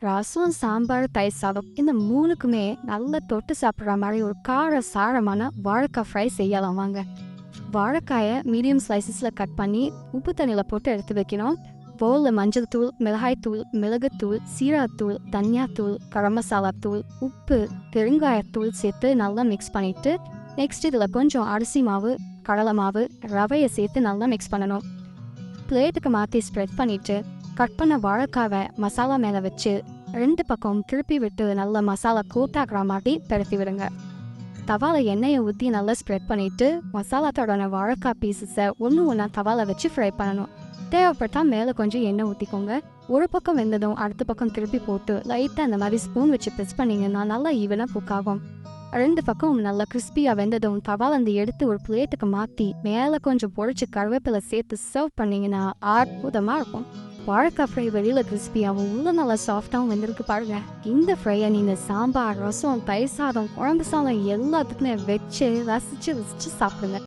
ரசம், சாம்பார், தயிர் சாதம் இந்த 3க்குமே நல்லா தொட்டு சாப்பிட்ற மாதிரி ஒரு கார சாரமான வாழைக்காய் ஃப்ரை செய்யலாம் வாங்க. வாழைக்காயை மீடியம் ஸ்லைசஸில் கட் பண்ணி உப்பு தண்ணியில் போட்டு எடுத்து வைக்கணும். பவுலில் மஞ்சள் தூள், மிளகாய் தூள், மிளகுத்தூள், சீரகத்தூள், தனியாத்தூள், கரம் மசாலா தூள், உப்பு, பெருங்காயத்தூள் சேர்த்து நல்லா மிக்ஸ் பண்ணிவிட்டு நெக்ஸ்ட் இதில் கொஞ்சம் அரிசி மாவு, கடலை மாவு, ரவையை சேர்த்து நல்லா மிக்ஸ் பண்ணணும். பிளேட்டுக்கு மாற்றி ஸ்ப்ரெட் பண்ணிவிட்டு கட் பண்ண வாழைக்காவை மசாலா மேலே வச்சு 2 பக்கம் திருப்பி விட்டு நல்லா மசாலா கோட்டாக்குற மாதிரி பரப்பி விடுங்க. தவாவில் எண்ணெயை ஊற்றி நல்லா ஸ்ப்ரெட் பண்ணிவிட்டு மசாலா தொடன வாழைக்காய் பீசஸை ஒன்றா தவாவில் வச்சு ஃப்ரை பண்ணணும். தேவைப்பட்டால் மேலே கொஞ்சம் எண்ணெய் ஊற்றிக்கோங்க. ஒரு பக்கம் வெந்ததும் அடுத்த பக்கம் திருப்பி போட்டு லைட்டாக அந்த மாதிரி ஸ்பூன் வச்சு ப்ரெஸ் பண்ணிங்கன்னா நல்லா ஈவனாக குக் ஆகும். 2 பக்கம் நல்லா கிறிஸ்பியாக வெந்ததும் தவாலேருந்து எடுத்து ஒரு பிளேட்டுக்கு மாற்றி மேலே கொஞ்சம் பொரிச்சு கருவேப்பிலை சேர்த்து சர்வ் பண்ணிங்கன்னா அற்புதமாக இருக்கும். வாழைக்காய் ஃப்ரை வெளியில் கிறிஸ்பியாகவும் உள்ள நல்லா சாஃப்டாகவும் வெந்திருக்கு பாருங்க. இந்த ஃப்ரையை நீங்கள் சாம்பார், ரசம், தயிர் சாதம், குழம்பு சாதம் எல்லாத்துக்குமே வச்சு ரசித்து சாப்பிடுங்க.